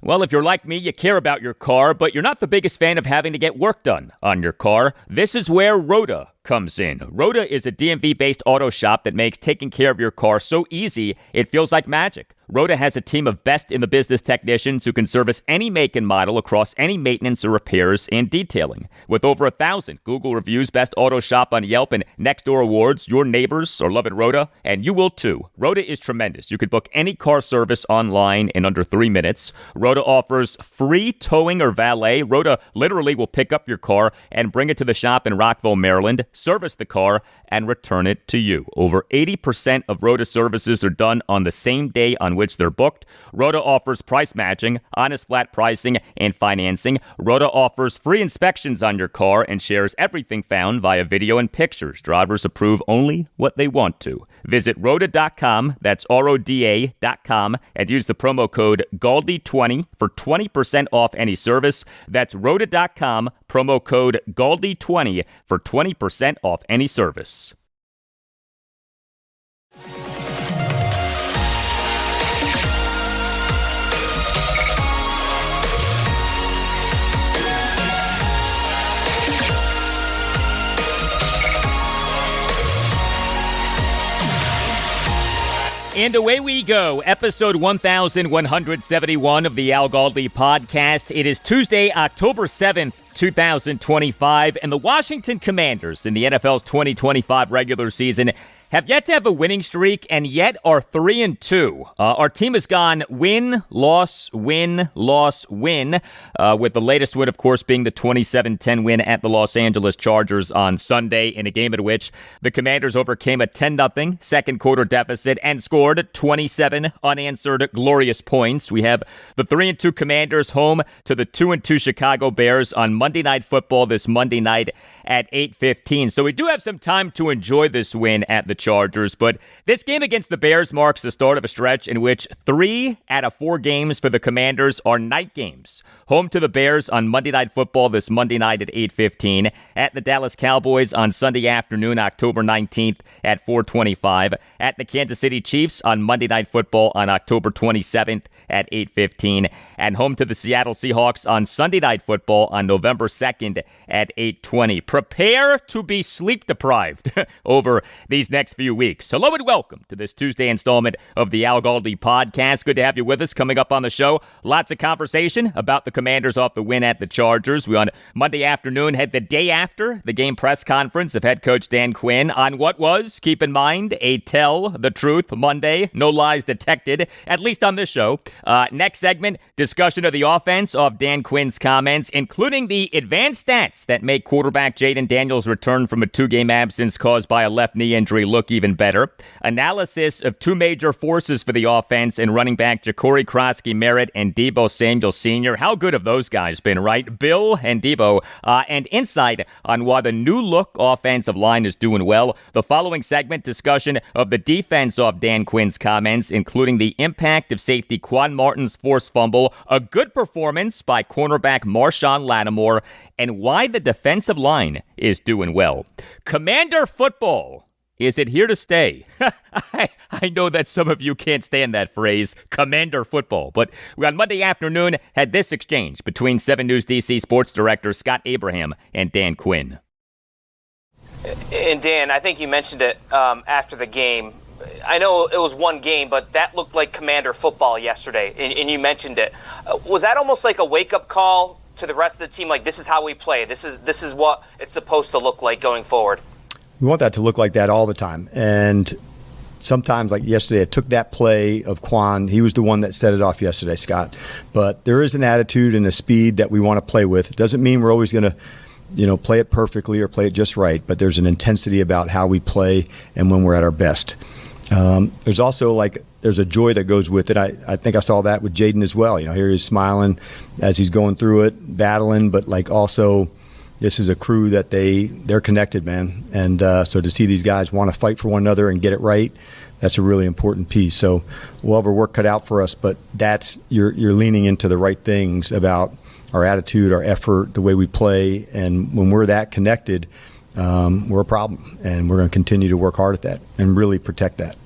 Well, if you're like me, you care about your car, but you're not the biggest fan of having to get work done on your car. This is where Rhoda comes in. Rhoda is a DMV-based auto shop that makes taking care of your car so easy, it feels like magic. Rhoda has a team of best-in-the-business technicians who can service any make and model across any maintenance or repairs and detailing. With over 1,000 Google reviews, Best Auto Shop on Yelp, and Nextdoor awards, your neighbors are loving Rhoda, and you will too. Rhoda is tremendous. You could book any car service online in under 3 minutes. Rhoda offers free towing or valet. Rhoda literally will pick up your car and bring it to the shop in Rockville, Maryland, service the car, and return it to you. Over 80% of Rhoda services are done on the same day on which they're booked. Rhoda offers price matching, honest flat pricing, and financing. Rhoda offers free inspections on your car and shares everything found via video and pictures. Drivers approve only what they want to. Visit Rhoda.com, that's RODA.com, and use the promo code GALDI20 for 20% off any service. That's Rhoda.com, promo code GALDI20 for 20% off any service. And away we go. Episode 1171 of the Al Galdi podcast. It is Tuesday, October 7th, 2025, and the Washington Commanders in the NFL's 2025 regular season have yet to have a winning streak and yet are 3-2. Our team has gone win, loss, win, loss, win, with the latest win, of course, being the 27-10 win at the Los Angeles Chargers on Sunday in a game in which the Commanders overcame a 10-0 second quarter deficit and scored 27 unanswered glorious points. We have the 3-2 Commanders home to the 2-2 Chicago Bears on Monday Night Football this Monday night at 8:15. So we do have some time to enjoy this win at the Chargers, but this game against the Bears marks the start of a stretch in which 3 out of 4 games for the Commanders are night games. Home to the Bears on Monday Night Football this Monday night at 8:15. At the Dallas Cowboys on Sunday afternoon, October 19th at 4:25. At the Kansas City Chiefs on Monday Night Football on October 27th at 8:15. And home to the Seattle Seahawks on Sunday Night Football on November 2nd at 8:20. Prepare to be sleep deprived over these next few weeks. Hello and welcome to this Tuesday installment of the Al Galdi podcast. Good to have you with us. Coming up on the show, lots of conversation about the Commanders off the win at the Chargers. We on Monday afternoon had the day after the game press conference of head coach Dan Quinn on what was, keep in mind, a tell the truth Monday. No lies detected, at least on this show. Next segment, discussion of the offense of Dan Quinn's comments, including the advanced stats that make quarterback Jayden Daniels' return from a 2-game absence caused by a left knee injury look even better. Analysis of 2 major forces for the offense in running back Jacory, Croskey-Merritt, and Deebo Samuel Sr. How good have those guys been, right? Bill and Deebo. And insight on why the new look offensive line is doing well. The following segment, discussion of the defense of Dan Quinn's comments, including the impact of safety Quan Martin's forced fumble, a good performance by cornerback Marshon Lattimore, and why the defensive line is doing well. Commander football. Is it here to stay? I know that some of you can't stand that phrase, Commander football, but we on Monday afternoon had this exchange between 7 News DC sports director Scott Abraham and Dan Quinn. And Dan, I think you mentioned it after the game. I know it was one game, but that looked like Commander football yesterday, and you mentioned it. Was that almost like a wake-up call to the rest of the team, like this is how we play, this is what it's supposed to look like going forward? We want that to look like that all the time. And sometimes, like yesterday, I took that play of Quan. He was the one that set it off yesterday, Scott. But there is an attitude and a speed that we want to play with. It doesn't mean we're always going to, play it perfectly or play it just right. But there's an intensity about how we play and when we're at our best. There's also there's a joy that goes with it. I think I saw that with Jayden as well. Here he's smiling as he's going through it, battling, but also this is a crew that they're connected, man. And so to see these guys want to fight for one another and get it right, that's a really important piece. So we'll have our work cut out for us, but that's you're leaning into the right things about our attitude, our effort, the way we play. And when we're that connected, we're a problem. And we're going to continue to work hard at that and really protect that.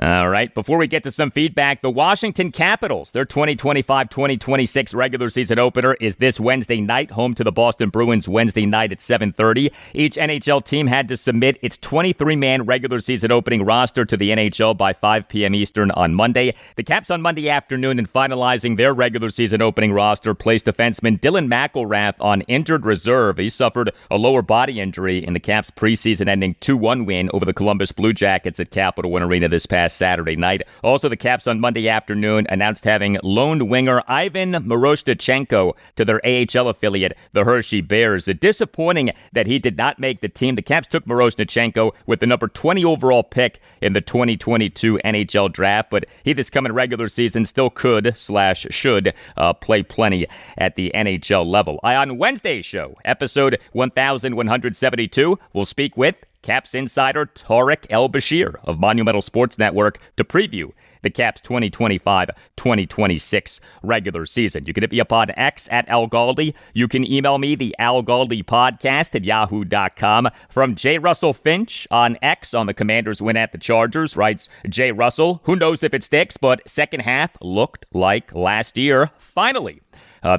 All right, before we get to some feedback, the Washington Capitals, their 2025-2026 regular season opener is this Wednesday night, home to the Boston Bruins Wednesday night at 7:30. Each NHL team had to submit its 23-man regular season opening roster to the NHL by 5 p.m. Eastern on Monday. The Caps on Monday afternoon, in finalizing their regular season opening roster, placed defenseman Dylan McIlrath on injured reserve. He suffered a lower body injury in the Caps' preseason-ending 2-1 win over the Columbus Blue Jackets at Capital One Arena this past Saturday night. Also, the Caps on Monday afternoon announced having loaned winger Ivan Miroshnichenko to their AHL affiliate, the Hershey Bears. Disappointing that he did not make the team. The Caps took Miroshnichenko with the number 20 overall pick in the 2022 NHL draft, but he this coming regular season still could/should play plenty at the NHL level. On Wednesday's show, episode 1172, we'll speak with Caps insider Tariq El-Bashir of Monumental Sports Network to preview the Caps 2025-2026 regular season. You can hit me up on X at Al Galdi. You can email me, the Al Galdi podcast at yahoo.com. From J. Russell Finch on X on the Commanders' win at the Chargers, writes J. Russell, who knows if it sticks, but second half looked like last year. Finally.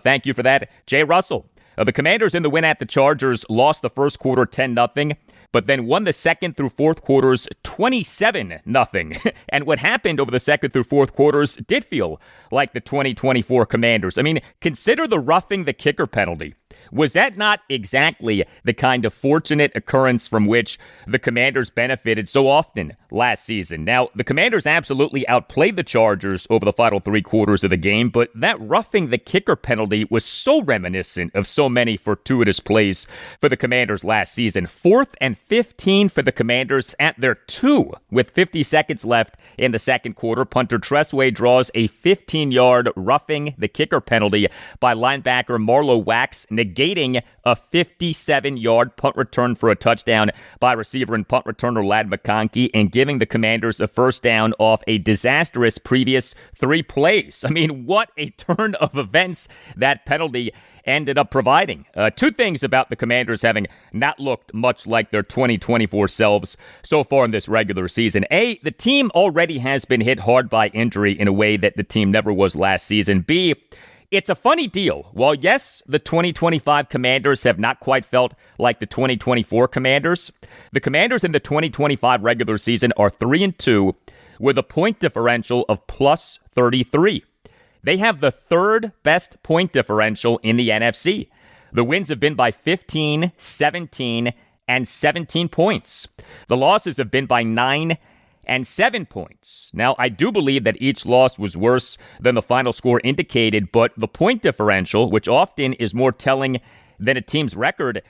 Thank you for that, J. Russell. The Commanders in the win at the Chargers lost the first quarter 10-0. But then won the second through fourth quarters 27-0. And what happened over the second through fourth quarters did feel like the 2024 Commanders. I mean, consider the roughing the kicker penalty. Was that not exactly the kind of fortunate occurrence from which the Commanders benefited so often last season? Now, the Commanders absolutely outplayed the Chargers over the final three quarters of the game, but that roughing the kicker penalty was so reminiscent of so many fortuitous plays for the Commanders last season. 4th and 15 for the Commanders at their 2 with 50 seconds left in the second quarter. Punter Tressway draws a 15-yard roughing the kicker penalty by linebacker Marlo Wax, negating a 57-yard punt return for a touchdown by receiver and punt returner Ladd McConkey, and giving the Commanders a first down off a disastrous previous 3 plays. I mean, what a turn of events that penalty ended up providing. 2 things about the Commanders having not looked much like their 2024 selves so far in this regular season. A, the team already has been hit hard by injury in a way that the team never was last season. B, it's a funny deal. While, yes, the 2025 Commanders have not quite felt like the 2024 Commanders, the Commanders in the 2025 regular season are 3-2 with a point differential of plus 33. They have the 3rd best point differential in the NFC. The wins have been by 15, 17, and 17 points. The losses have been by 9 and 7 points. Now, I do believe that each loss was worse than the final score indicated, but the point differential, which often is more telling than a team's record,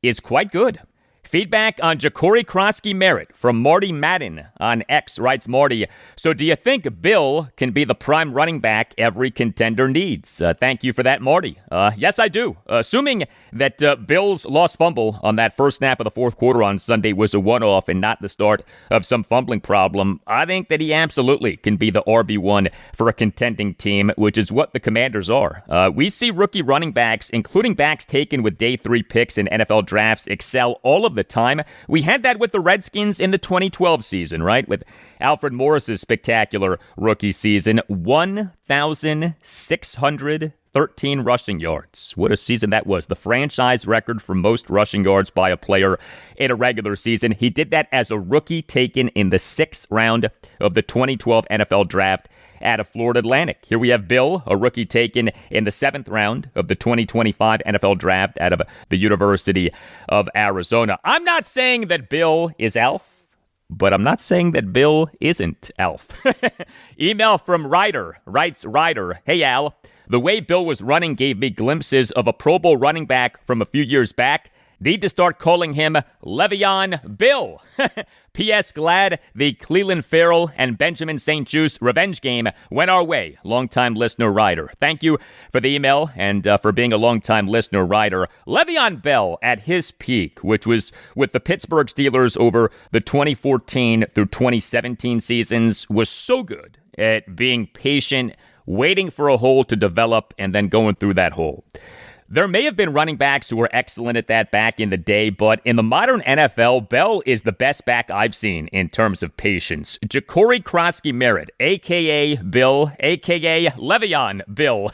is quite good. Feedback on Jacory Croskey-Merritt from Marty Madden on X, writes Marty, so do you think Bill can be the prime running back every contender needs? Thank you for that, Marty. Yes, I do. Assuming that Bill's lost fumble on that first snap of the fourth quarter on Sunday was a one-off and not the start of some fumbling problem, I think that he absolutely can be the RB1 for a contending team, which is what the Commanders are. We see rookie running backs, including backs taken with day 3 picks in NFL drafts, excel all of the time. We had that with the Redskins in the 2012 season, right? With Alfred Morris's spectacular rookie season, 1,613 rushing yards. What a season that was. The franchise record for most rushing yards by a player in a regular season. He did that as a rookie taken in the 6th round of the 2012 NFL draft out of Florida Atlantic. Here we have Bill, a rookie taken in the 7th round of the 2025 NFL draft out of the University of Arizona. I'm not saying that Bill is Alf, but I'm not saying that Bill isn't Alf. Email from Ryder, writes Ryder, hey Al, the way Bill was running gave me glimpses of a Pro Bowl running back from a few years back. Need to start calling him Le'Veon Bill. P.S. Glad the Cleveland Farrell and Benjamin St. Juste revenge game went our way. Longtime listener, Ryder. Thank you for the email and for being a longtime listener, Ryder. Le'Veon Bell at his peak, which was with the Pittsburgh Steelers over the 2014 through 2017 seasons, was so good at being patient, waiting for a hole to develop, and then going through that hole. There may have been running backs who were excellent at that back in the day, but in the modern NFL, Bell is the best back I've seen in terms of patience. Jacory Croskey-Merritt, a.k.a. Bill, a.k.a. Le'Veon Bill,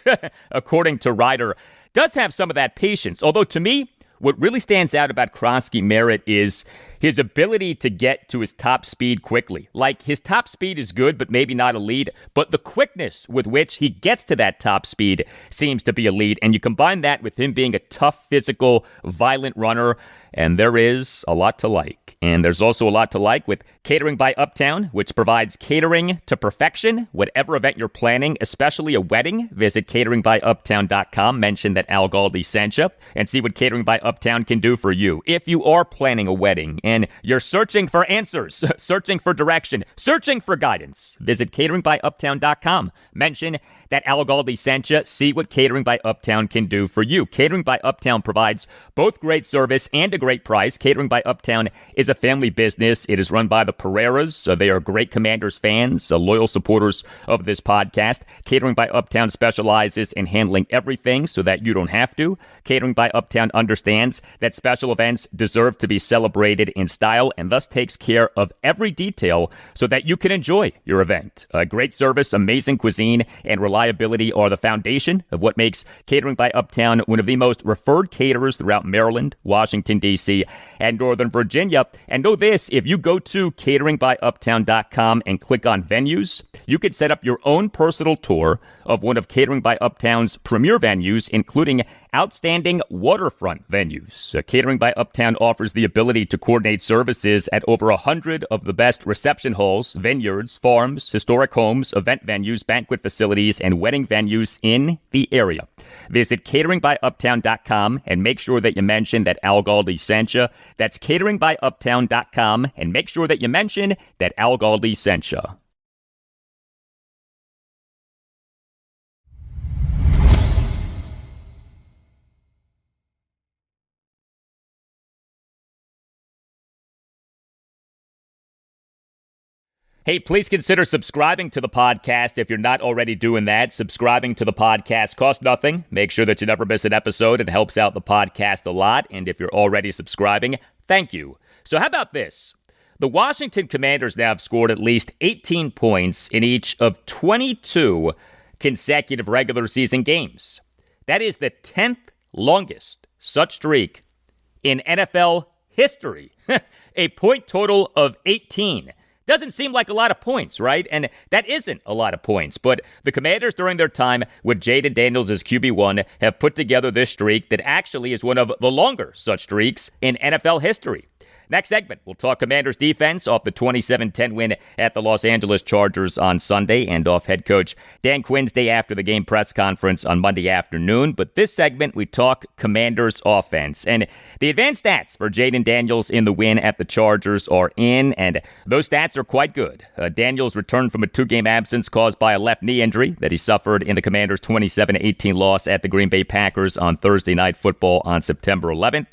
according to Ryder, does have some of that patience. Although to me, what really stands out about Croskey-Merritt is his ability to get to his top speed quickly. Like, his top speed is good, but maybe not elite. But the quickness with which he gets to that top speed seems to be elite. And you combine that with him being a tough, physical, violent runner, and there is a lot to like. And there's also a lot to like with Catering by Uptown, which provides catering to perfection. Whatever event you're planning, especially a wedding, visit cateringbyuptown.com. Mention that Al Galdi sent you and see what Catering by Uptown can do for you. If you are planning a wedding and you're searching for answers, searching for direction, searching for guidance, visit cateringbyuptown.com. Mention that Al Galdi sent you. See what Catering by Uptown can do for you. Catering by Uptown provides both great service and a great price. Catering by Uptown is a family business. It is run by the Pereiras. So they are great Commanders fans, loyal supporters of this podcast. Catering by Uptown specializes in handling everything so that you don't have to. Catering by Uptown understands that special events deserve to be celebrated in style and thus takes care of every detail so that you can enjoy your event. Great service, amazing cuisine, and reliability are the foundation of what makes Catering by Uptown one of the most referred caterers throughout Maryland, Washington, D.C., and Northern Virginia. And know this, if you go to cateringbyuptown.com and click on venues, you can set up your own personal tour of one of Catering by Uptown's premier venues, including outstanding waterfront venues. Catering by Uptown offers the ability to coordinate services at over 100 of the best reception halls, vineyards, farms, historic homes, event venues, banquet facilities, and wedding venues in the area. Visit cateringbyuptown.com and make sure that you mention that Al Galdi sent you. That's cateringbyuptown.com and make sure that you mention that Al Galdi sent you. Hey, please consider subscribing to the podcast if you're not already doing that. Subscribing to the podcast costs nothing. Make sure that you never miss an episode. It helps out the podcast a lot. And if you're already subscribing, thank you. So how about this? The Washington Commanders now have scored at least 18 points in each of 22 consecutive regular season games. That is the 10th longest such streak in NFL history. A point total of 18. Doesn't seem like a lot of points, right? And that isn't a lot of points. But the Commanders, during their time with Jayden Daniels as QB1, have put together this streak that actually is one of the longer such streaks in NFL history. Next segment, we'll talk Commanders defense off the 27-10 win at the Los Angeles Chargers on Sunday and off head coach Dan Quinn's day after the game press conference on Monday afternoon. But this segment, we talk Commanders offense. And the advanced stats for Jayden Daniels in the win at the Chargers are in, and those stats are quite good. Daniels returned from a 2-game absence caused by a left knee injury that he suffered in the Commanders' 27-18 loss at the Green Bay Packers on Thursday Night Football on September 11th.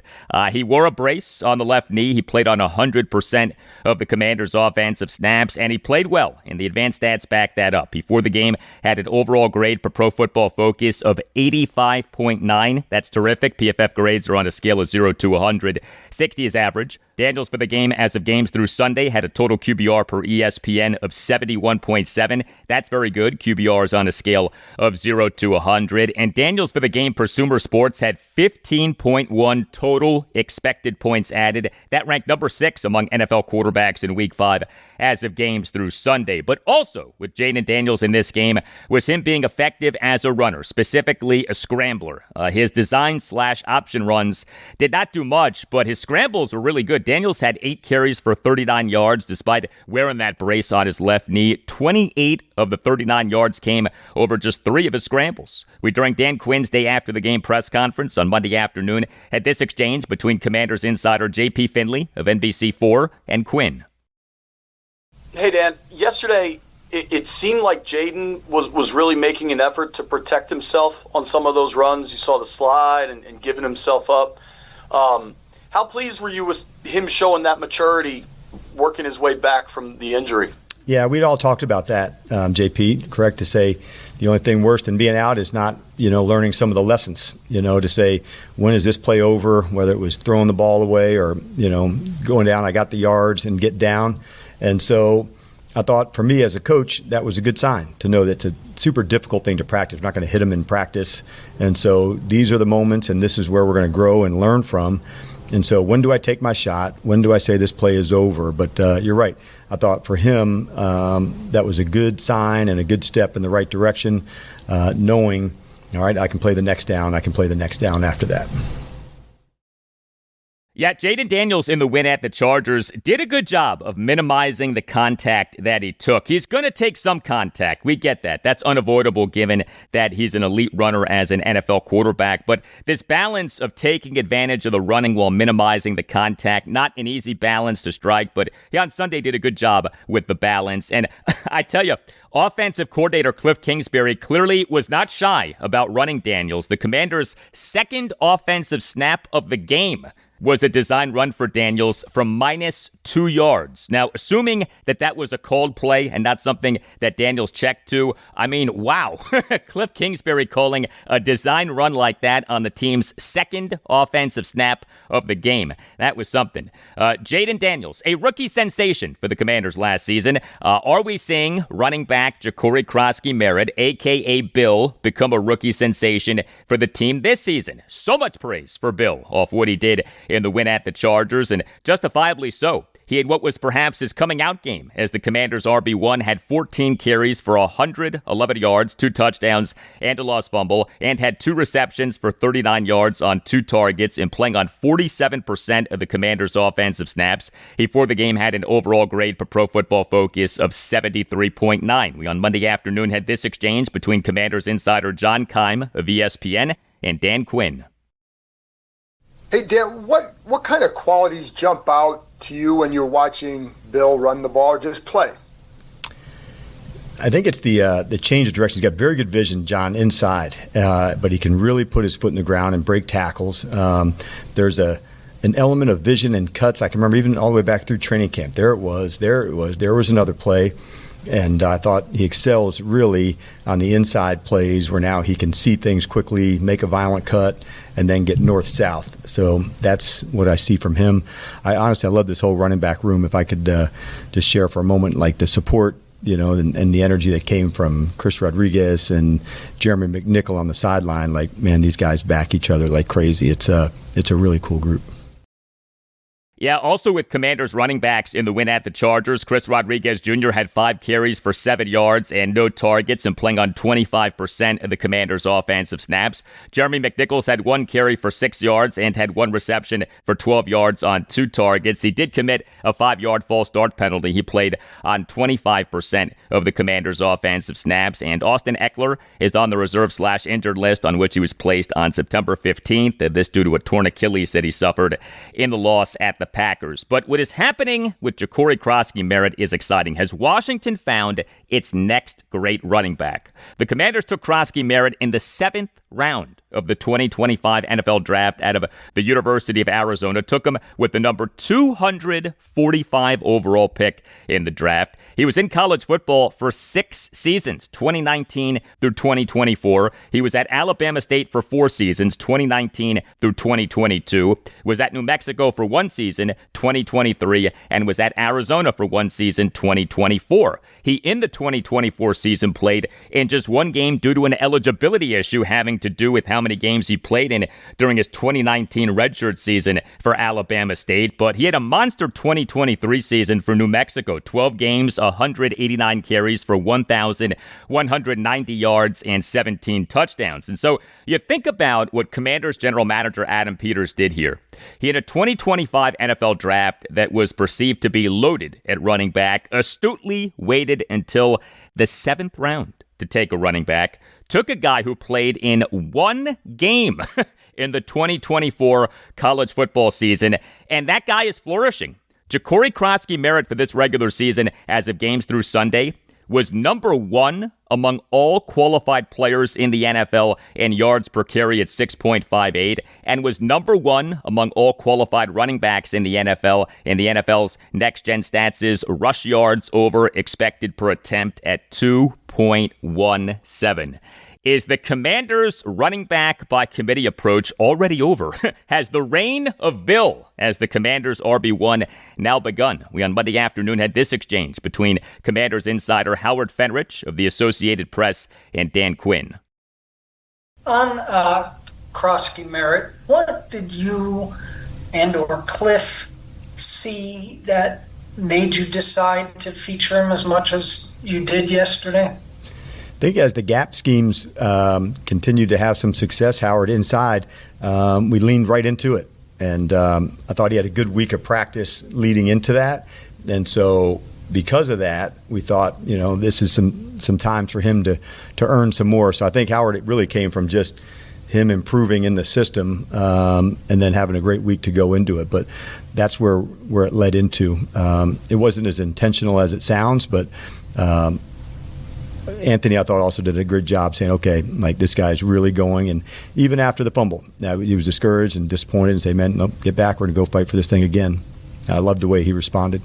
He wore a brace on the left knee. He played on 100% of the Commanders' offensive snaps, and he played well, and the advanced stats back that up. Before the game, had an overall grade per Pro Football Focus of 85.9. That's terrific. PFF grades are on a scale of 0 to 100. 60 is average. Daniels for the game as of games through Sunday had a total QBR per ESPN of 71.7. That's very good. QBR is on a scale of 0 to 100. And Daniels for the game per Sumer Sports had 15.1 total expected points added. That ranked number 6 among NFL quarterbacks in Week 5 as of games through Sunday. But also with Jayden Daniels in this game was him being effective as a runner, specifically a scrambler. His design/option runs did not do much, but his scrambles were really good. Daniels had 8 carries for 39 yards despite wearing that brace on his left knee. 28 of the 39 yards came over just 3 of his scrambles. We, during Dan Quinn's day after the game press conference on Monday afternoon, had this exchange between Commanders insider J.P. Finley of NBC4 and Quinn. Hey, Dan. Yesterday, it seemed like Jayden was really making an effort to protect himself on some of those runs. You saw the slide and giving himself up. How pleased were you with him showing that maturity, working his way back from the injury? Yeah, we'd all talked about that, JP. Correct to say the only thing worse than being out is not, learning some of the lessons, to say, when is this play over, whether it was throwing the ball away or, going down, I got the yards and get down. And so I thought for me as a coach, that was a good sign to know that it's a super difficult thing to practice. We're not going to hit them in practice. And so these are the moments, and this is where we're going to grow and learn from. And so when do I take my shot? When do I say this play is over? But you're right. I thought for him that was a good sign and a good step in the right direction, knowing, all right, I can play the next down. I can play the next down after that. Yeah, Jayden Daniels in the win at the Chargers did a good job of minimizing the contact that he took. He's going to take some contact. We get that. That's unavoidable given that he's an elite runner as an NFL quarterback. But this balance of taking advantage of the running while minimizing the contact, not an easy balance to strike, but he on Sunday did a good job with the balance. And I tell you, offensive coordinator Cliff Kingsbury clearly was not shy about running Daniels. The Commanders' second offensive snap of the game was a design run for Daniels from -2 yards. Now, assuming that was a called play and not something that Daniels checked to, I mean, wow. Cliff Kingsbury calling a design run like that on the team's second offensive snap of the game. That was something. Jayden Daniels, a rookie sensation for the Commanders last season. Are we seeing running back Jacory Croskey-Merritt, a.k.a. Bill, become a rookie sensation for the team this season? So much praise for Bill off what he did in the win at the Chargers, and justifiably so. He had what was perhaps his coming out game as the Commanders' RB1 had 14 carries for 111 yards, 2 touchdowns, and a lost fumble, and had 2 receptions for 39 yards on 2 targets and playing on 47% of the Commanders' offensive snaps. He, for the game, had an overall grade per Pro Football Focus of 73.9. We, on Monday afternoon, had this exchange between Commanders insider John Keim of ESPN and Dan Quinn. Hey, Dan, what kind of qualities jump out to you when you're watching Bill run the ball or just play? I think it's the change of direction. He's got very good vision, John, inside, but he can really put his foot in the ground and break tackles. There's an element of vision and cuts. I can remember even all the way back through training camp. There it was. There was another play. And I thought he excels really on the inside plays where now he can see things quickly, make a violent cut, and then get north-south. So that's what I see from him. I love this whole running back room. If I could just share for a moment, like the support, and the energy that came from Chris Rodriguez and Jeremy McNichol on the sideline. Like, man, these guys back each other like crazy. It's a really cool group. Yeah, also with Commanders running backs in the win at the Chargers, Chris Rodriguez Jr. had 5 carries for 7 yards and no targets and playing on 25% of the Commanders' offensive snaps. Jeremy McNichols had 1 carry for 6 yards and had 1 reception for 12 yards on 2 targets. He did commit a 5-yard false start penalty. He played on 25% of the Commanders' offensive snaps. And Austin Eckler is on the reserve/injured list on which he was placed on September 15th. This due to a torn Achilles that he suffered in the loss at the Packers. But what is happening with Jacory Croskey-Merritt is exciting. Has Washington found its next great running back? The Commanders took Croskey-Merritt in the 7th round of the 2025 NFL Draft out of the University of Arizona. Took him with the number 245 overall pick in the draft. He was in college football for 6 seasons, 2019 through 2024. He was at Alabama State for 4 seasons, 2019 through 2022. Was at New Mexico for 1 season, 2023, and was at Arizona for 1 season, 2024. He, in the 2024 season, played in just 1 game due to an eligibility issue having to do with how many games he played in during his 2019 redshirt season for Alabama State. But he had a monster 2023 season for New Mexico, 12 games, 189 carries for 1,190 yards and 17 touchdowns. And so you think about what Commanders general manager Adam Peters did here. He had a 2025 NFL draft that was perceived to be loaded at running back, astutely waited until the 7th round to take a running back, took a guy who played in 1 game in the 2024 college football season, and that guy is flourishing. Jacory Croskey-Merritt for this regular season, as of games through Sunday, was number 1 among all qualified players in the NFL in yards per carry at 6.58, and was number 1 among all qualified running backs in the NFL. In the NFL's next-gen stats is rush yards over expected per attempt at 2.17. Is the Commanders' running back by committee approach already over? Has the reign of Bill as the Commanders' RB1 now begun? We on Monday afternoon had this exchange between Commanders insider Howard Fenrich of the Associated Press and Dan Quinn. On Croskey-Merritt, what did you and or Cliff see that made you decide to feature him as much as you did yesterday? I think as the gap schemes continued to have some success, Howard, inside, we leaned right into it. And I thought he had a good week of practice leading into that. And so because of that, we thought, this is some time for him to earn some more. So I think, Howard, it really came from just him improving in the system and then having a great week to go into it. But that's where it led into. It wasn't as intentional as it sounds, but Anthony, I thought, also did a good job saying, okay, this guy's really going. And even after the fumble, he was discouraged and disappointed and say, man, nope, get back. We're going to go fight for this thing again. I loved the way he responded.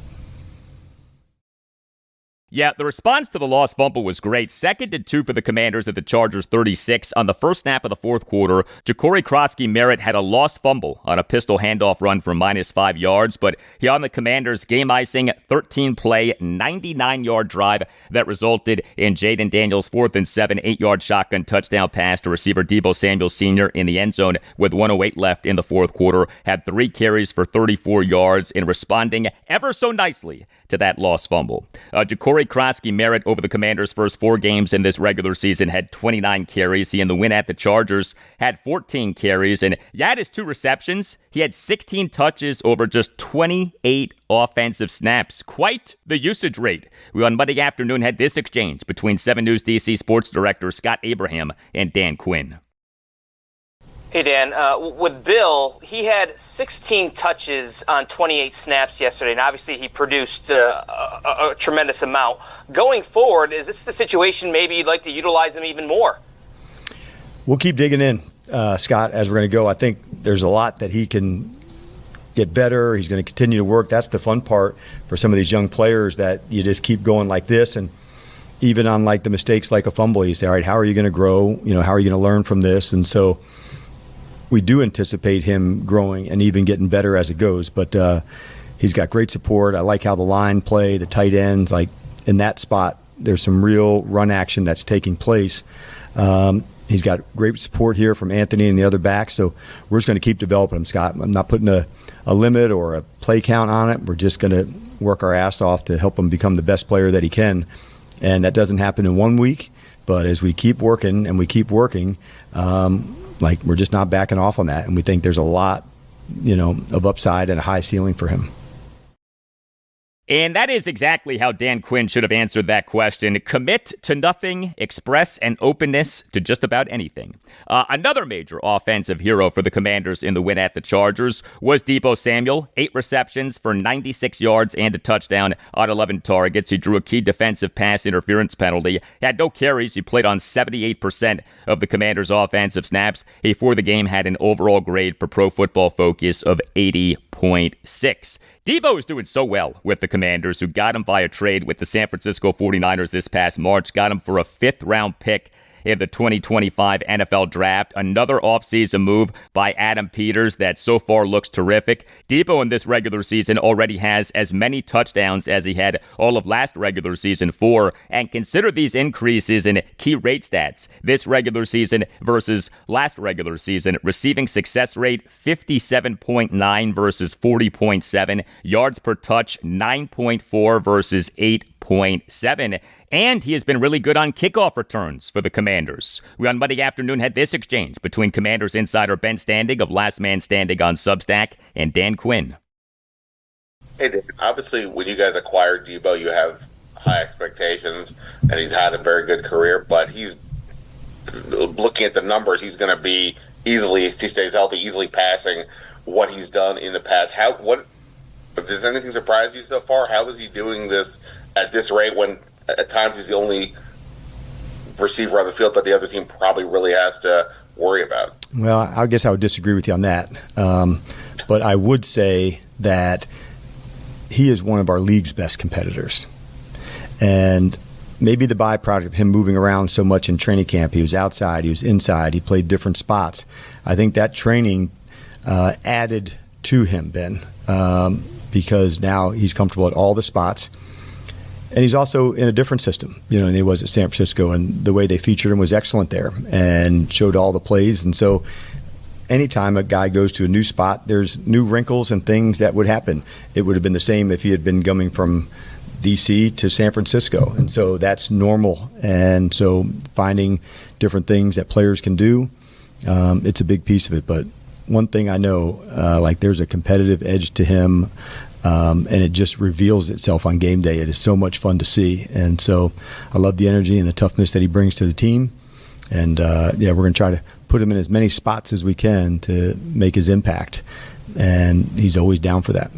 Yeah, the response to the lost fumble was great. 2nd and 2 for the Commanders at the Chargers' 36. On the first snap of the fourth quarter, Jacory Croskey-Merritt had a lost fumble on a pistol handoff run for -5 yards, but he on the Commanders' game-icing 13-play, 99-yard drive that resulted in Jayden Daniels' 4th and 7, 8-yard shotgun touchdown pass to receiver Deebo Samuel Sr. in the end zone with 1:08 left in the fourth quarter, had 3 carries for 34 yards in responding ever so nicely to that lost fumble. Jacory Croskey-Merritt over the Commanders' first 4 games in this regular season had 29 carries. He in the win at the Chargers had 14 carries, and at his 2 receptions, he had 16 touches over just 28 offensive snaps. Quite the usage rate. We on Monday afternoon had this exchange between 7 News DC sports director Scott Abraham and Dan Quinn. Hey, Dan, with Bill, he had 16 touches on 28 snaps yesterday, and obviously he produced a tremendous amount. Going forward, is this the situation maybe you'd like to utilize him even more? We'll keep digging in, Scott, as we're going to go. I think there's a lot that he can get better. He's going to continue to work. That's the fun part for some of these young players, that you just keep going like this. And even on the mistakes like a fumble, you say, all right, how are you going to grow? How are you going to learn from this? And so we do anticipate him growing and even getting better as it goes. But he's got great support. I like how the line play, the tight ends, in that spot, there's some real run action that's taking place. He's got great support here from Anthony and the other backs. So we're just going to keep developing him, Scott. I'm not putting a limit or a play count on it. We're just going to work our ass off to help him become the best player that he can. And that doesn't happen in 1 week. But as we keep working and we keep working, we're just not backing off on that. And we think there's a lot, of upside and a high ceiling for him. And that is exactly how Dan Quinn should have answered that question. Commit to nothing, express an openness to just about anything. Another major offensive hero for the Commanders in the win at the Chargers was Deebo Samuel. 8 receptions for 96 yards and a touchdown on 11 targets. He drew a key defensive pass interference penalty. He had no carries. He played on 78% of the Commanders' offensive snaps. He, for the game, had an overall grade per Pro Football Focus of 80.6. Deebo is doing so well with the Commanders, who got him via trade with the San Francisco 49ers this past March, got him for a 5th-round pick in the 2025 NFL Draft. Another offseason move by Adam Peters that so far looks terrific. Deebo in this regular season already has as many touchdowns as he had all of last regular season for. And consider these increases in key rate stats this regular season versus last regular season. Receiving success rate 57.9 versus 40.7. Yards per touch 9.4 versus 8.7. And he has been really good on kickoff returns for the Commanders. We on Monday afternoon had this exchange between Commanders insider Ben Standing of Last Man Standing on Substack and Dan Quinn. Hey, Dan, obviously when you guys acquired Deebo, you have high expectations, and he's had a very good career, but he's looking at the numbers, he's going to be easily, if he stays healthy, easily passing what he's done in the past. Does anything surprise you so far? How is he doing this at this rate when at times he's the only receiver on the field that the other team probably really has to worry about. Well, I guess I would disagree with you on that. But I would say that he is one of our league's best competitors. And maybe the byproduct of him moving around so much in training camp, he was outside, he was inside, he played different spots. I think that training added to him, Ben, because now he's comfortable at all the spots. And he's also in a different system, than he was at San Francisco. And the way they featured him was excellent there and showed all the plays. And so anytime a guy goes to a new spot, there's new wrinkles and things that would happen. It would have been the same if he had been coming from D.C. to San Francisco. And so that's normal. And so finding different things that players can do, it's a big piece of it. But one thing I know, there's a competitive edge to him. And it just reveals itself on game day. It is so much fun to see. And so I love the energy and the toughness that he brings to the team. And, we're going to try to put him in as many spots as we can to make his impact. And he's always down for that.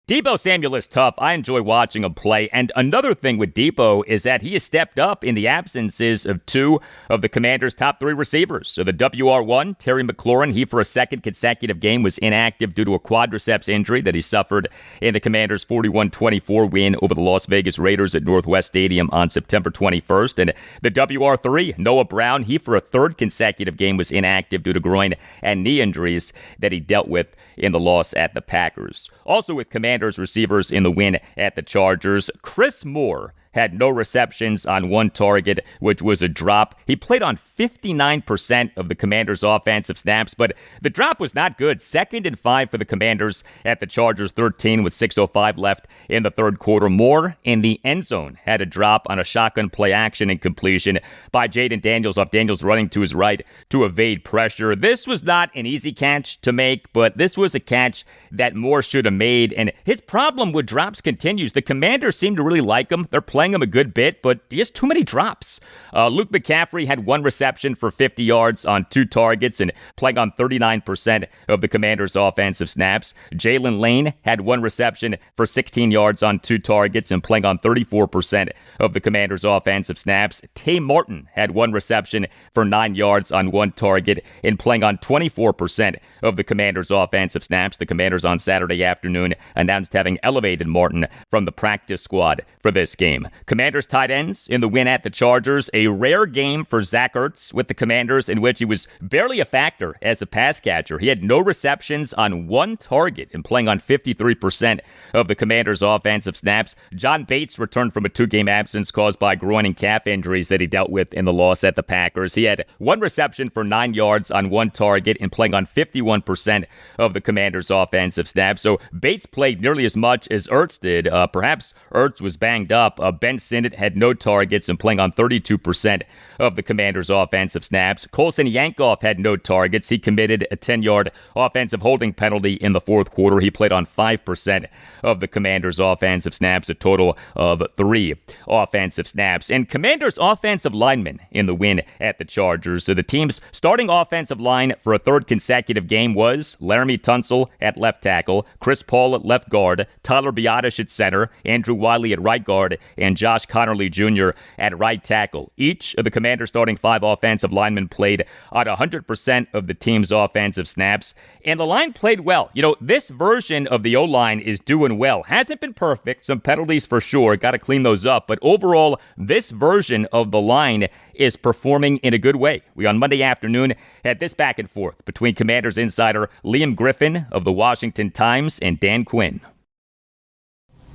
Deebo Samuel is tough. I enjoy watching him play. And another thing with Deebo is that he has stepped up in the absences of two of the Commanders' top three receivers. So the WR1, Terry McLaurin, he for a second consecutive game was inactive due to a quadriceps injury that he suffered in the Commanders' 41-24 win over the Las Vegas Raiders at Northwest Stadium on September 21st. And the WR3, Noah Brown, he for a third consecutive game was inactive due to groin and knee injuries that he dealt with in the loss at the Packers. Also with Commanders receivers in the win at the Chargers, Chris Moore had no receptions on one target, which was a drop. He played on 59% of the Commanders' offensive snaps, but the drop was not good. 2nd and 5 for the Commanders at the Chargers' 13 with 6:05 left in the third quarter. Moore in the end zone had a drop on a shotgun play action and completion by Jayden Daniels off Daniels running to his right to evade pressure. This was not an easy catch to make, but this was a catch that Moore should have made, and his problem with drops continues. The Commanders seem to really like him. They're playing him a good bit, but he has too many drops. Luke McCaffrey had one reception for 50 yards on 2 targets and playing on 39% of the Commanders' offensive snaps. Jalen Lane had one reception for 16 yards on 2 targets and playing on 34% of the Commanders' offensive snaps. Tay Martin had one reception for 9 yards on 1 target and playing on 24% of the Commanders' offensive snaps. The Commanders on Saturday afternoon announced having elevated Martin from the practice squad for this game. Commanders tight ends in the win at the Chargers. A rare game for Zach Ertz with the Commanders in which he was barely a factor as a pass catcher. He had no receptions on 1 target and playing on 53% of the Commanders' offensive snaps. John Bates returned from a 2-game absence caused by groin and calf injuries that he dealt with in the loss at the Packers. He had 1 reception for 9 yards on 1 target and playing on 51% of the Commanders' offensive snaps. So Bates played nearly as much as Ertz did. Perhaps Ertz was banged up. Ben Sinnott had no targets and playing on 32% of the Commanders' offensive snaps. Colson Yankoff had no targets. He committed a 10-yard offensive holding penalty in the fourth quarter. He played on 5% of the Commanders' offensive snaps, a total of 3 offensive snaps. And Commanders' offensive linemen in the win at the Chargers. So the team's starting offensive line for a third consecutive game was Laramie Tunsil at left tackle, Chris Paul at left guard, Tyler Biadasz at center, Andrew Wiley at right guard, and Josh Connerly Jr. at right tackle. Each of the Commanders' starting 5 offensive linemen played on 100% of the team's offensive snaps, and the line played well. This version of the O-line is doing well. Hasn't been perfect. Some penalties for sure. Got to clean those up. But overall, this version of the line is performing in a good way. We on Monday afternoon had this back and forth between Commanders insider Liam Griffin of the Washington Times and Dan Quinn.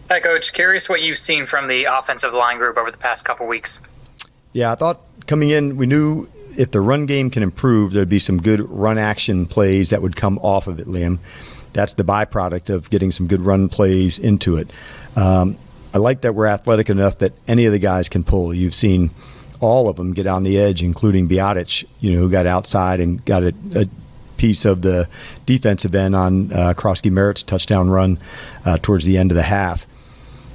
Hi, Coach. Curious what you've seen from the offensive line group over the past couple weeks. Yeah, I thought coming in, we knew if the run game can improve, there'd be some good run action plays that would come off of it, Liam. That's the byproduct of getting some good run plays into it. I like that we're athletic enough that any of the guys can pull. You've seen all of them get on the edge, including Biadasz, who got outside and got a piece of the defensive end on Croskey-Merritt's touchdown run towards the end of the half.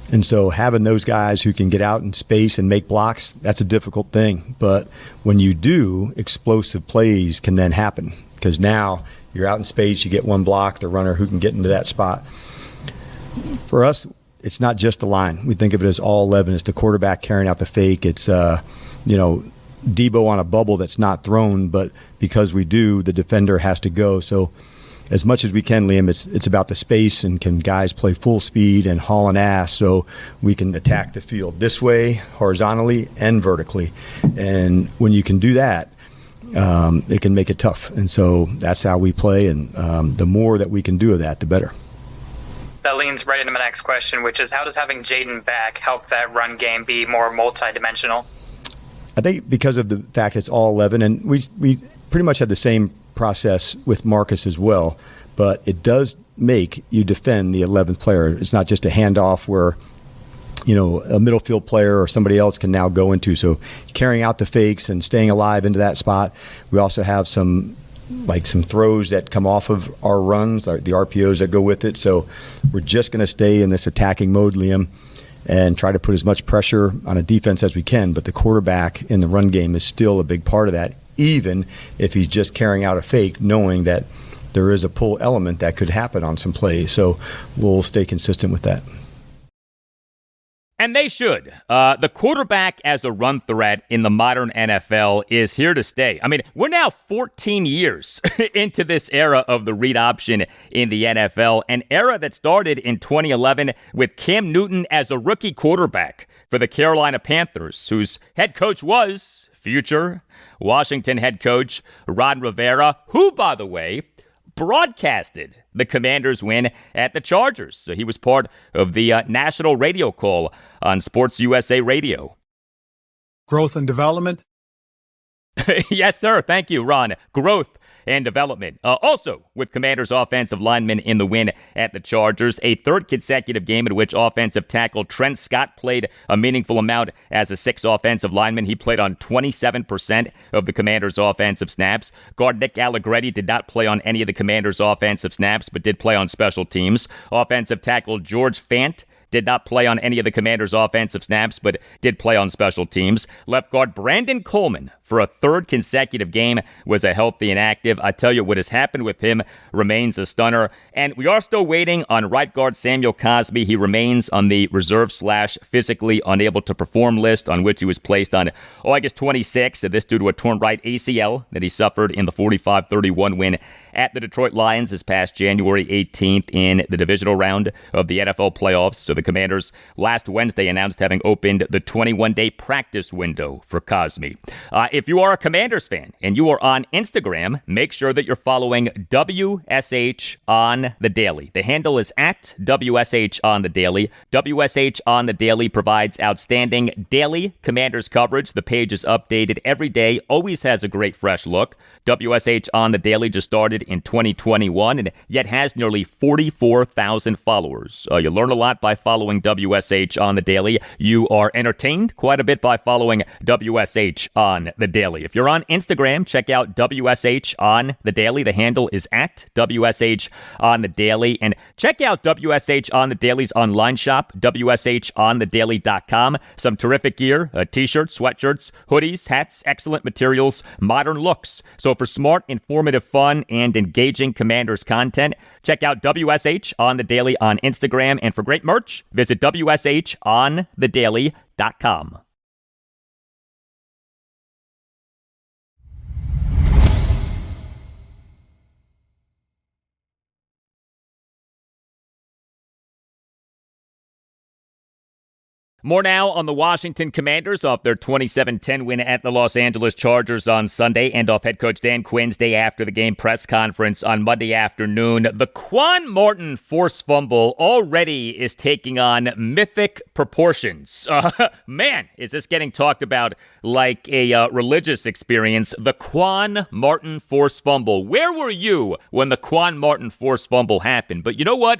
And so having those guys who can get out in space and make blocks, that's a difficult thing. But when you do, explosive plays can then happen because now you're out in space, you get one block, the runner who can get into that spot. For us, it's not just the line. We think of it as all 11. It's the quarterback carrying out the fake. It's, Deebo on a bubble that's not thrown, but because we do, the defender has to go. So as much as we can, Liam, it's about the space, and can guys play full speed and haul an ass so we can attack the field this way, horizontally and vertically. And when you can do that, it can make it tough. And so that's how we play, and the more that we can do of that, the better. That leans right into my next question, which is how does having Jayden back help that run game be more multidimensional? I think because of the fact it's all 11, and we pretty much had the same process with Marcus as well, but it does make you defend the 11th player. It's not just a handoff where, a middle field player or somebody else can now go into. So carrying out the fakes and staying alive into that spot. We also have some throws that come off of our runs, the RPOs that go with it. So we're just going to stay in this attacking mode, Liam, and try to put as much pressure on a defense as we can. But the quarterback in the run game is still a big part of that, even if he's just carrying out a fake, knowing that there is a pull element that could happen on some plays. So we'll stay consistent with that. And they should. The quarterback as a run threat in the modern NFL is here to stay. I mean, we're now 14 years into this era of the read option in the NFL, an era that started in 2011 with Cam Newton as a rookie quarterback for the Carolina Panthers, whose head coach was future Washington head coach Ron Rivera, who, by the way, broadcasted the Commanders' win at the Chargers. So he was part of the national radio call on Sports USA Radio. Growth and development? Yes, sir. Thank you, Ron. Growth and development. Also, with Commanders' offensive linemen in the win at the Chargers, a third consecutive game in which offensive tackle Trent Scott played a meaningful amount as a sixth offensive lineman. He played on 27% of the Commanders' offensive snaps. Guard Nick Allegretti did not play on any of the Commanders' offensive snaps, but did play on special teams. Offensive tackle George Fant did not play on any of the Commanders' offensive snaps, but did play on special teams. Left guard Brandon Coleman, for a third consecutive game, was a healthy and active. I tell you, what has happened with him remains a stunner. And we are still waiting on right guard Samuel Cosby. He remains on the reserve/physically unable to perform list, on which he was placed on August 26th. This due to a torn right ACL that he suffered in the 45-31 win at the Detroit Lions this past January 18th in the divisional round of the NFL playoffs. So the Commanders last Wednesday announced having opened the 21-day practice window for Cosby. If you are a Commanders fan and you are on Instagram, make sure that you're following WSH on the Daily. The handle is at WSH on the Daily. WSH on the Daily provides outstanding daily Commanders coverage. The page is updated every day, always has a great fresh look. WSH on the Daily just started in 2021 and yet has nearly 44,000 followers. You learn a lot by following WSH on the Daily. You are entertained quite a bit by following WSH on the Daily. If you're on Instagram, check out WSH on the Daily. The handle is at WSH on the Daily. And check out WSH on the Daily's online shop, WSHonthedaily.com. Some terrific gear, t-shirts, sweatshirts, hoodies, hats, excellent materials, modern looks. So for smart, informative, fun, and engaging Commanders content, check out WSH on the Daily on Instagram. And for great merch, visit WSHonthedaily.com. More now on the Washington Commanders off their 27-10 win at the Los Angeles Chargers on Sunday, and off head coach Dan Quinn's day after the game press conference on Monday afternoon. The Quan Martin forced fumble already is taking on mythic proportions. Man, is this getting talked about like a religious experience. The Quan Martin forced fumble. Where were you when the Quan Martin forced fumble happened? But you know what?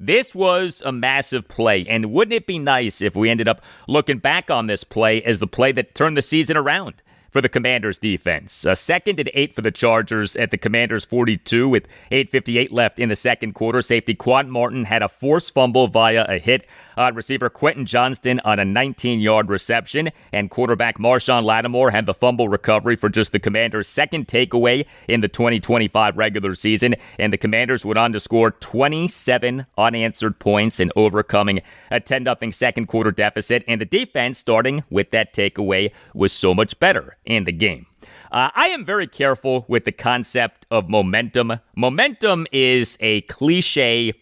This was a massive play, and wouldn't it be nice if we ended up looking back on this play as the play that turned the season around? for the Commanders defense. 2nd and 8 for the Chargers at the Commanders' 42 with 8:58 left in the second quarter. Safety Quan Martin had a forced fumble via a hit on receiver Quentin Johnston on a 19-yard reception, and quarterback Marshon Lattimore had the fumble recovery for just the Commanders' second takeaway in the 2025 regular season, and the Commanders went on to score 27 unanswered points in overcoming a 10-0 second quarter deficit, and the defense, starting with that takeaway, was so much better in the game. I am very careful with the concept of momentum. Momentum is a cliche,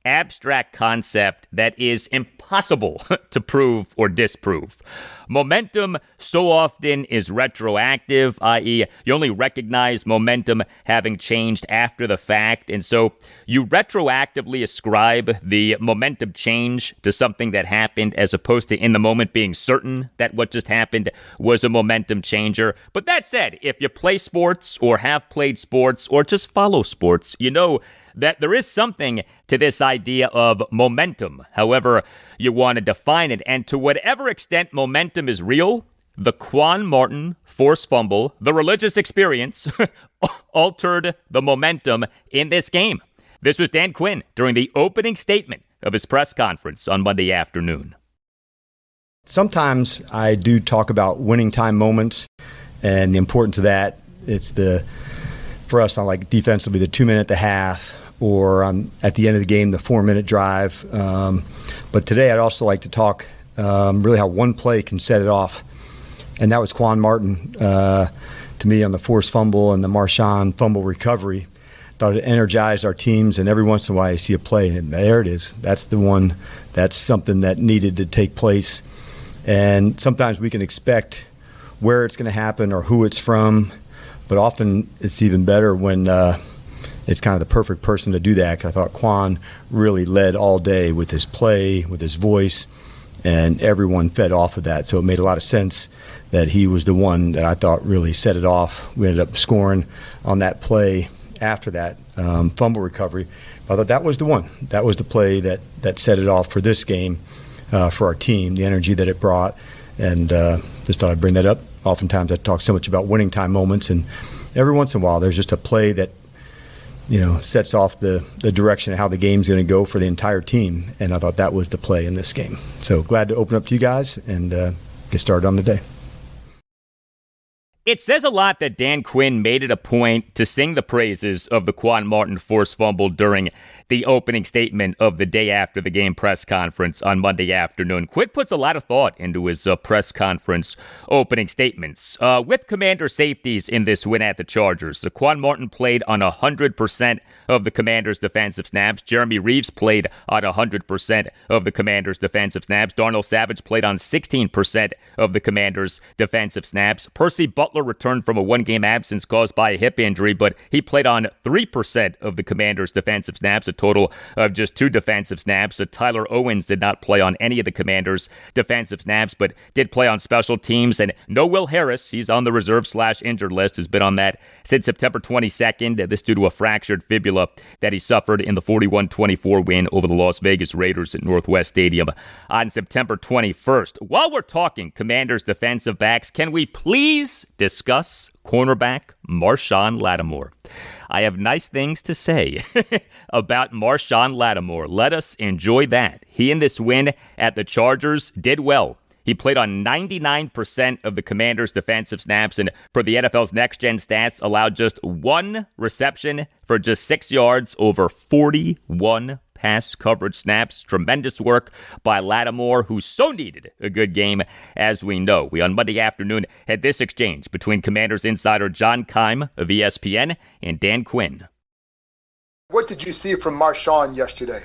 abstract concept that is impossible to prove or disprove. Momentum so often is retroactive, i.e., you only recognize momentum having changed after the fact, and so you retroactively ascribe the momentum change to something that happened as opposed to in the moment being certain that what just happened was a momentum changer. But that said, if you play sports or have played sports or just follow sports, you know that there is something to this idea of momentum, however you want to define it. And to whatever extent momentum is real, the Quan Martin forced fumble, the religious experience, altered the momentum in this game. This was Dan Quinn during the opening statement of his press conference on Monday afternoon. Sometimes I do talk about winning time moments and the importance of that. It's for us, on like defensively, the 2 minute at the half, or at the end of the game, the 4-minute drive. But today I'd also like to talk really how one play can set it off. And that was Quan Martin, to me, on the forced fumble and the Marshon fumble recovery. Thought it energized our teams, and every once in a while you see a play, and there it is. That's the one. That's something that needed to take place. And sometimes we can expect where it's going to happen or who it's from, but often it's even better when it's kind of the perfect person to do that. I thought Quan really led all day with his play, with his voice, and everyone fed off of that. So it made a lot of sense that he was the one that I thought really set it off. We ended up scoring on that play after that fumble recovery. I thought that was the one. That was the play that set it off for this game, for our team, the energy that it brought. And just thought I'd bring that up. Oftentimes I talk so much about winning time moments, and every once in a while there's just a play that sets off the direction of how the game's going to go for the entire team. And I thought that was the play in this game. So glad to open up to you guys and get started on the day. It says a lot that Dan Quinn made it a point to sing the praises of the Quan Martin forced fumble during the opening statement of the day after the game press conference on Monday afternoon. Quinn puts a lot of thought into his press conference opening statements. With Commander safeties in this win at the Chargers, Quan Martin played on 100% of the Commanders' defensive snaps. Jeremy Reeves played on 100% of the Commanders' defensive snaps. Darnell Savage played on 16% of the Commanders' defensive snaps. Percy Butler returned from a one-game absence caused by a hip injury, but he played on 3% of the Commanders' defensive snaps, a total of just 2 defensive snaps. Tyler Owens did not play on any of the Commanders' defensive snaps, but did play on special teams. And no Will Harris, he's on the reserve/injured list, has been on that since September 22nd. This due to a fractured fibula that he suffered in the 41-24 win over the Las Vegas Raiders at Northwest Stadium on September 21st. While we're talking Commanders defensive backs, can we please discuss cornerback Marshon Lattimore? I have nice things to say about Marshon Lattimore. Let us enjoy that. He, in this win at the Chargers, did well. He played on 99% of the Commanders' defensive snaps, and for the NFL's next-gen stats, allowed just 1 reception for just 6 yards over 41 pass coverage snaps. Tremendous work by Lattimore, who so needed a good game, as we know. We, on Monday afternoon, had this exchange between Commanders insider John Keim of ESPN and Dan Quinn. What did you see from Marshon yesterday?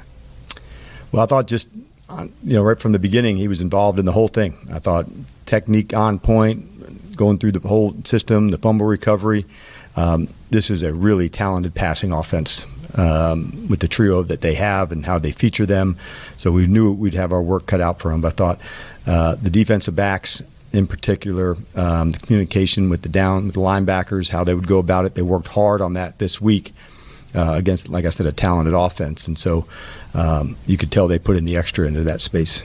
Well, I thought just right from the beginning, he was involved in the whole thing. I thought technique on point, going through the whole system, the fumble recovery. This is a really talented passing offense with the trio that they have and how they feature them. So we knew we'd have our work cut out for them. But I thought the defensive backs in particular, the communication with the linebackers, how they would go about it. They worked hard on that this week against, like I said, a talented offense. And so you could tell they put in the extra into that space.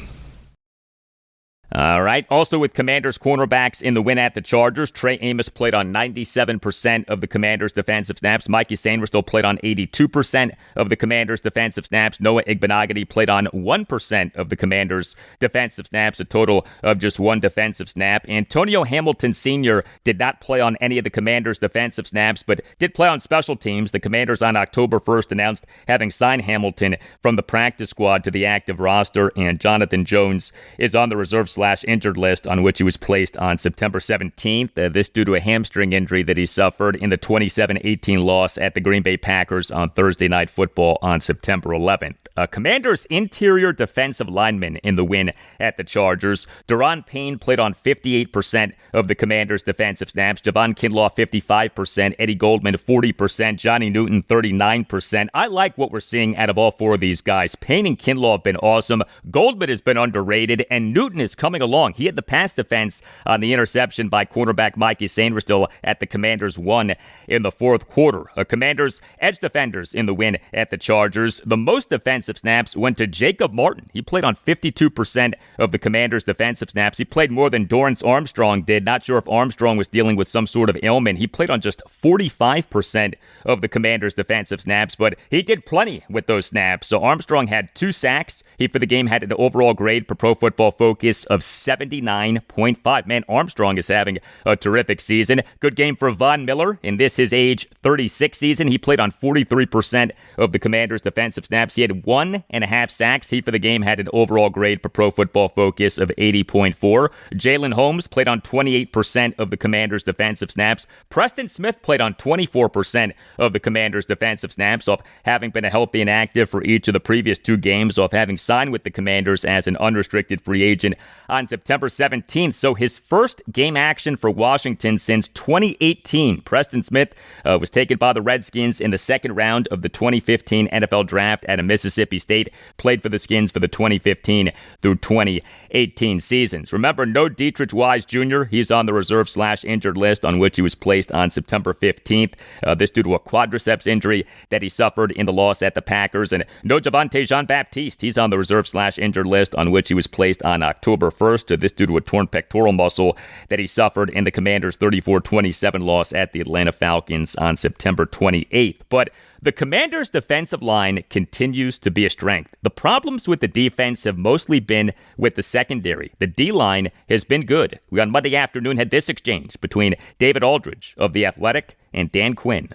All right. Also with Commanders cornerbacks in the win at the Chargers, Trey Amos played on 97% of the Commanders' defensive snaps. Mikey Sainristil played on 82% of the Commanders' defensive snaps. Noah Igbenogany played on 1% of the Commanders' defensive snaps, a total of just one defensive snap. Antonio Hamilton Sr. did not play on any of the Commanders' defensive snaps, but did play on special teams. The Commanders on October 1st announced having signed Hamilton from the practice squad to the active roster, and Jonathan Jones is on the reserve/injured list on which he was placed on September 17th. This due to a hamstring injury that he suffered in the 27-18 loss at the Green Bay Packers on Thursday Night Football on September 11th. Commanders' interior defensive lineman in the win at the Chargers. Daron Payne played on 58% of the Commanders' defensive snaps. Javon Kinlaw, 55%. Eddie Goldman, 40%. Johnny Newton, 39%. I like what we're seeing out of all four of these guys. Payne and Kinlaw have been awesome. Goldman has been underrated, and Newton is coming along. He had the pass defense on the interception by cornerback Mikey Sainristil at the Commanders' won in the fourth quarter. Commanders' edge defenders in the win at the Chargers. The most defensive snaps went to Jacob Martin. He played on 52% of the Commanders' defensive snaps. He played more than Dorrance Armstrong did. Not sure if Armstrong was dealing with some sort of ailment. He played on just 45% of the Commanders' defensive snaps, but he did plenty with those snaps. So Armstrong had 2 sacks. He, for the game, had an overall grade per Pro Football Focus of 79.5. Man, Armstrong is having a terrific season. Good game for Von Miller in this, his age 36 season. He played on 43% of the Commanders' defensive snaps. He had 1.5 sacks. He, for the game, had an overall grade per Pro Football Focus of 80.4. Jalen Holmes played on 28% of the Commanders' defensive snaps. Preston Smith played on 24% of the Commanders' defensive snaps, off having been healthy and active for each of the previous 2 games, off having signed with the Commanders as an unrestricted free agent on September 17th. So his first game action for Washington since 2018. Preston Smith was taken by the Redskins in the second round of the 2015 NFL Draft at a Mississippi State. Played for the Skins for the 2015 through 2018 seasons. Remember, no Dietrich Wise Jr. He's on the reserve/injured list on which he was placed on September 15th. This due to a quadriceps injury that he suffered in the loss at the Packers. And no Javonte Jean-Baptiste. He's on the reserve/injured list on which he was placed on October 1st. This due to a torn pectoral muscle that he suffered in the Commanders' 34-27 loss at the Atlanta Falcons on September 28th. But the Commanders' defensive line continues to be a strength. The problems with the defense have mostly been with the secondary. The D-line has been good. We on Monday afternoon had this exchange between David Aldridge of The Athletic and Dan Quinn.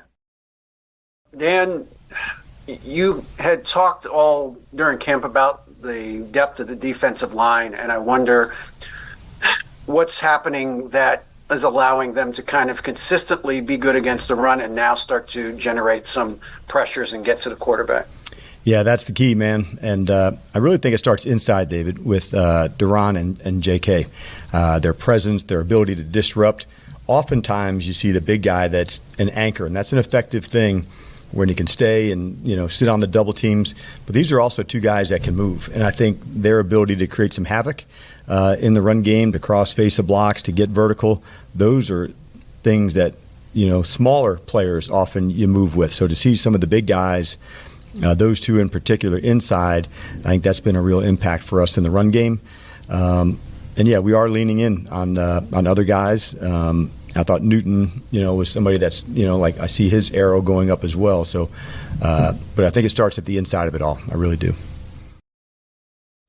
Dan, you had talked all during camp about the depth of the defensive line, and I wonder what's happening that is allowing them to kind of consistently be good against the run and now start to generate some pressures and get to the quarterback. Yeah, that's the key, man. And I really think it starts inside, David, with Daron and JK. Their presence, their ability to disrupt. Oftentimes you see the big guy that's an anchor, and that's an effective thing when he can stay and, sit on the double teams. But these are also 2 guys that can move. And I think their ability to create some havoc in the run game, to cross face of blocks, to get vertical, those are things that, smaller players often you move with. So to see some of the big guys, those 2 in particular inside, I think that's been a real impact for us in the run game. And yeah, we are leaning in on other guys. I thought Newton, was somebody that's, I see his arrow going up as well. So, but I think it starts at the inside of it all. I really do.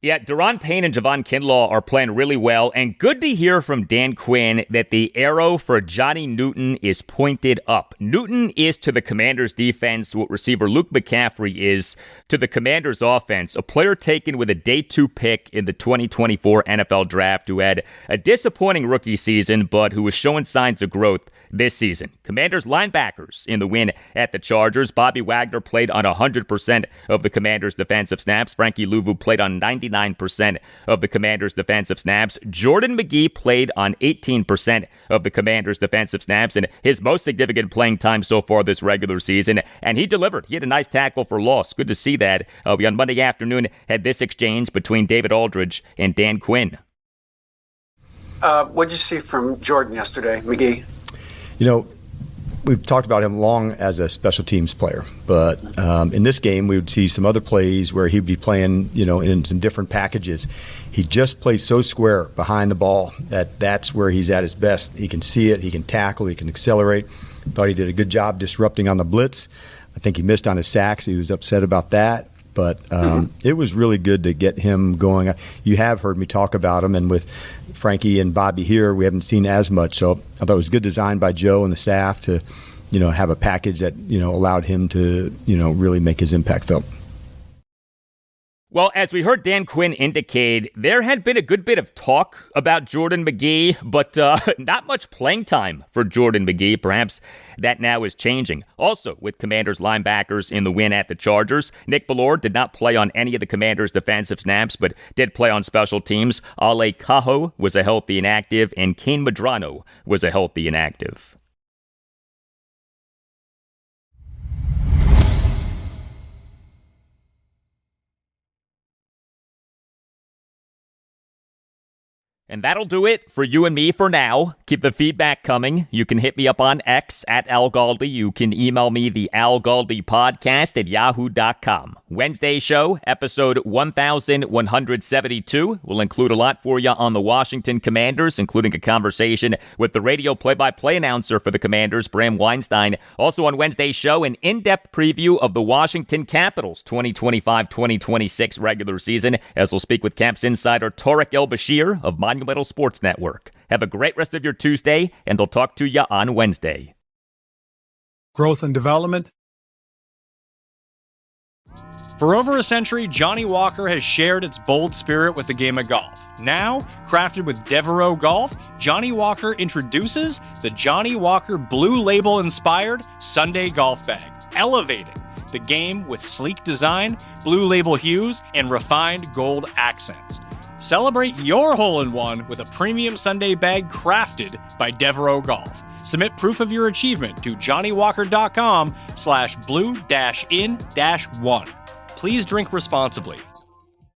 Yeah, Daron Payne and Javon Kinlaw are playing really well, and good to hear from Dan Quinn that the arrow for Johnny Newton is pointed up. Newton is to the Commanders' defense what receiver Luke McCaffrey is to the Commanders' offense, a player taken with a day 2 pick in the 2024 NFL Draft who had a disappointing rookie season, but who was showing signs of growth this season. Commanders linebackers in the win at the Chargers. Bobby Wagner played on 100% of the Commanders' defensive snaps. Frankie Louvu played on 99% of the Commanders' defensive snaps. Jordan McGee played on 18% of the Commanders' defensive snaps, and his most significant playing time so far this regular season, and he delivered. He had a nice tackle for loss. Good to see that. We on Monday afternoon had this exchange between David Aldridge and Dan Quinn. What did you see from Jordan yesterday, McGee? we've talked about him long as a special teams player, but in this game we would see some other plays where he'd be playing, in some different packages. He just plays so square behind the ball that's where he's at his best. He can see it, he can tackle, he can accelerate. Thought he did a good job disrupting on the blitz. I think he missed on his sacks. He was upset about that. But it was really good to get him going. You have heard me talk about him, and with Frankie and Bobby here, we haven't seen as much. So I thought it was good design by Joe and the staff to, have a package that, allowed him to, really make his impact felt. Well, as we heard Dan Quinn indicate, there had been a good bit of talk about Jordan Magee, but not much playing time for Jordan Magee. Perhaps that now is changing. Also, with Commanders linebackers in the win at the Chargers, Nick Bellore did not play on any of the Commanders' defensive snaps, but did play on special teams. Ale Cajo was a healthy and active, and Kane Medrano was a healthy and active. And that'll do it for you and me for now. Keep the feedback coming. You can hit me up on X at Al Galdi. You can email me the Al Galdi podcast at yahoo.com. Wednesday show, episode 1172, will include a lot for you on the Washington Commanders, including a conversation with the radio play-by-play announcer for the Commanders, Bram Weinstein. Also on Wednesday's show, an in-depth preview of the Washington Capitals 2025-2026 regular season, as we'll speak with Caps insider Tarek El-Bashir of Monumental Sports Network. Have a great rest of your Tuesday, and I'll talk to you on Wednesday. Growth and development. For over a century, Johnny Walker has shared its bold spirit with the game of golf. Now, crafted with Devereaux Golf, Johnny Walker introduces the Johnny Walker Blue Label-inspired Sunday Golf Bag, elevating the game with sleek design, Blue Label hues, and refined gold accents. Celebrate your hole-in-one with a premium Sunday bag crafted by Devereaux Golf. Submit proof of your achievement to johnnywalker.com/blue-in-1. Please drink responsibly.